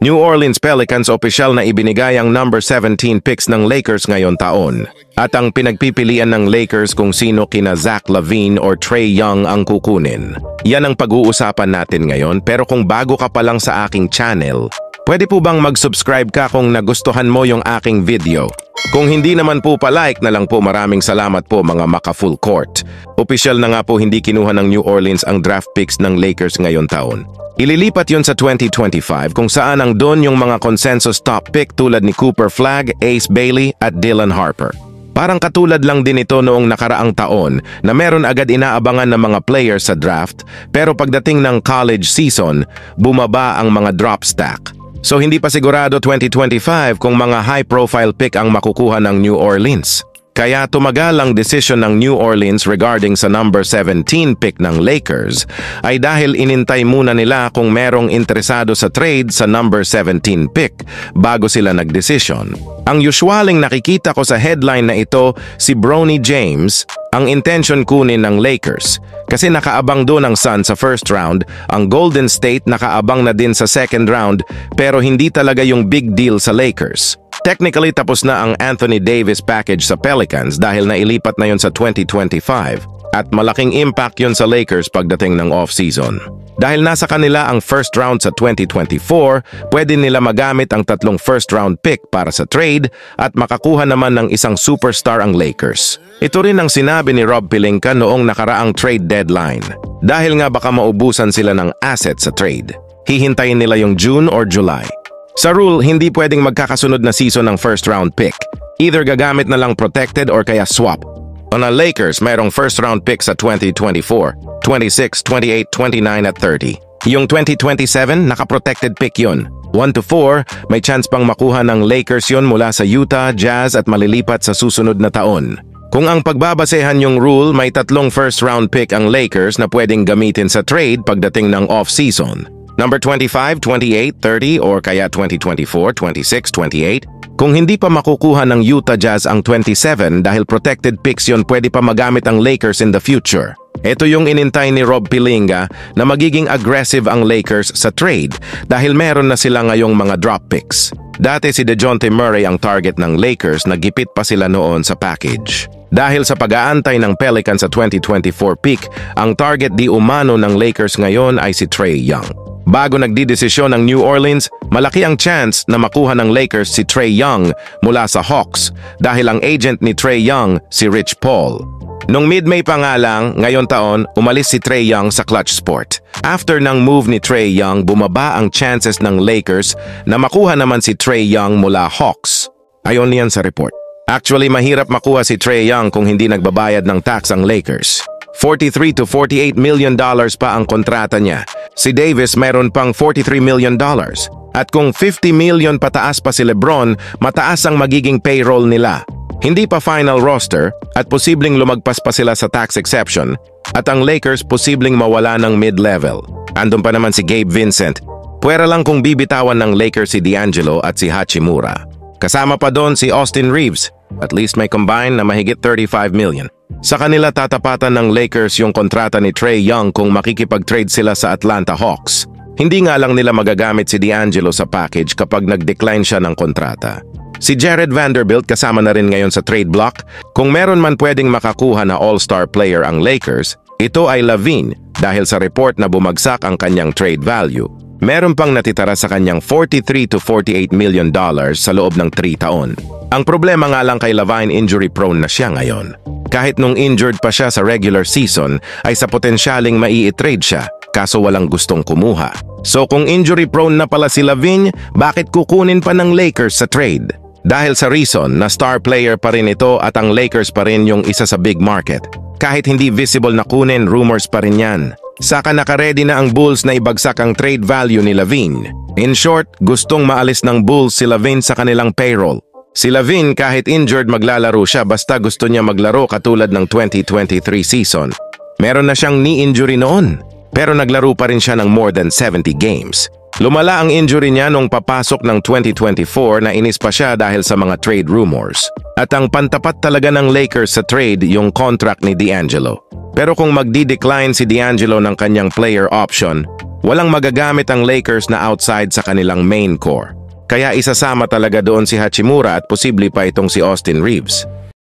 New Orleans Pelicans opisyal na ibinigay ang number 17 picks ng Lakers ngayon taon. At ang pinagpipilian ng Lakers kung sino kina Zach LaVine or Trae Young ang kukunin. Yan ang pag-uusapan natin ngayon, pero kung bago ka pa lang sa aking channel, pwede po bang mag-subscribe ka kung nagustuhan mo yung aking video? Kung hindi naman po pa-like na lang po, maraming salamat po mga maka-full court. Opisyal na nga po hindi kinuha ng New Orleans ang draft picks ng Lakers ngayon taon. Ililipat yun sa 2025 kung saan ang doon yung mga consensus top pick tulad ni Cooper Flagg, Ace Bailey at Dylan Harper. Parang katulad lang din ito noong nakaraang taon na meron agad inaabangan ng mga players sa draft, pero pagdating ng college season, bumaba ang mga drop stack. So hindi pa sigurado 2025 kung mga high-profile pick ang makukuha ng New Orleans. Kaya tumagal ang desisyon ng New Orleans regarding sa number 17 pick ng Lakers ay dahil inintay muna nila kung merong interesado sa trade sa number 17 pick bago sila nagdesisyon. Ang usualing nakikita ko sa headline na ito, si Bronny James, ang intention kunin ng Lakers. Kasi nakaabang doon ang Suns sa first round, ang Golden State nakaabang na din sa second round, pero hindi talaga yung big deal sa Lakers. Technically, tapos na ang Anthony Davis package sa Pelicans dahil nailipat na yun sa 2025 at malaking impact yun sa Lakers pagdating ng off-season. Dahil nasa kanila ang first round sa 2024, pwede nila magamit ang 3 first-round pick para sa trade at makakuha naman ng isang superstar ang Lakers. Ito rin ang sinabi ni Rob Pelinka noong nakaraang trade deadline. Dahil nga baka maubusan sila ng assets sa trade. Hihintayin nila yung June or July. Sa rule, hindi pwedeng magkakasunod na season ng first-round pick. Either gagamit na lang protected or kaya swap. On a Lakers, mayroong first-round pick sa 2024, 26, 28, 29 at 30. Yung 2027, naka-protected pick yun. 1 to 4, may chance pang makuha ng Lakers yun mula sa Utah, Jazz at malilipat sa susunod na taon. Kung ang pagbabasehan yung rule, may 3 first-round pick ang Lakers na pwedeng gamitin sa trade pagdating ng off-season. Number 25, 28, 30 or kaya 2024, 26, 28. Kung hindi pa makukuha ng Utah Jazz ang 27 dahil protected picks yon, pwede pa magamit ang Lakers in the future. Ito yung inintay ni Rob Pelinka na magiging aggressive ang Lakers sa trade dahil meron na sila ngayong mga drop picks. Dati si DeJounte Murray ang target ng Lakers, nagipit pa sila noon sa package. Dahil sa pag-aantay ng Pelicans sa 2024 pick, ang target di umano ng Lakers ngayon ay si Trae Young. Bago nagdidesisyon ng New Orleans, malaki ang chance na makuha ng Lakers si Trae Young mula sa Hawks dahil ang agent ni Trae Young si Rich Paul. Nung mid-May pa nga lang, ngayon taon, umalis si Trae Young sa Clutch Sport. After ng move ni Trae Young, bumaba ang chances ng Lakers na makuha naman si Trae Young mula Hawks. Ayon niyan sa report. Actually, mahirap makuha si Trae Young kung hindi nagbabayad ng tax ang Lakers. $43 to $48 million pa ang kontrata niya. Si Davis mayroon pang $43 million. At kung $50 million pataas pa si LeBron, mataas ang magiging payroll nila. Hindi pa final roster at posibleng lumagpas pa sila sa tax exception at ang Lakers posibleng mawala ng mid-level. Andun pa naman si Gabe Vincent. Pwera lang kung bibitawan ng Lakers si D'Angelo at si Hachimura. Kasama pa doon si Austin Reeves. At least may combine na mahigit $35 million. Sa kanila tatapatan ng Lakers yung kontrata ni Trae Young kung makikipag-trade sila sa Atlanta Hawks. Hindi nga lang nila magagamit si D'Angelo sa package kapag nag-decline siya ng kontrata. Si Jared Vanderbilt kasama na rin ngayon sa trade block. Kung meron man pwedeng makakuha na all-star player ang Lakers, ito ay LaVine dahil sa report na bumagsak ang kanyang trade value. Meron pang natitira sa kanyang $43 to $48 million sa loob ng 3 taon. Ang problema nga lang kay LaVine, injury prone na siya ngayon. Kahit nung injured pa siya sa regular season, ay sa potensyaling mai-trade siya, kaso walang gustong kumuha. So kung injury prone na pala si LaVine, bakit kukunin pa ng Lakers sa trade? Dahil sa reason na star player pa rin ito at ang Lakers pa rin yung isa sa big market. Kahit hindi visible na kunin, rumors pa rin yan. Saka nakaredy na ang Bulls na ibagsak ang trade value ni LaVine. In short, gustong maalis ng Bulls si LaVine sa kanilang payroll. Si LaVine kahit injured maglalaro siya basta gusto niya maglaro katulad ng 2023 season. Meron na siyang knee injury noon, pero naglaro pa rin siya ng more than 70 games. Lumala ang injury niya nung papasok ng 2024 na inis pa siya dahil sa mga trade rumors. At ang pantapat talaga ng Lakers sa trade yung contract ni D'Angelo. Pero kung magdi-decline si D'Angelo ng kanyang player option, Walang magagamit ang Lakers na outside sa kanilang main core. Kaya isasama talaga doon si Hachimura at posible pa itong si Austin Reeves.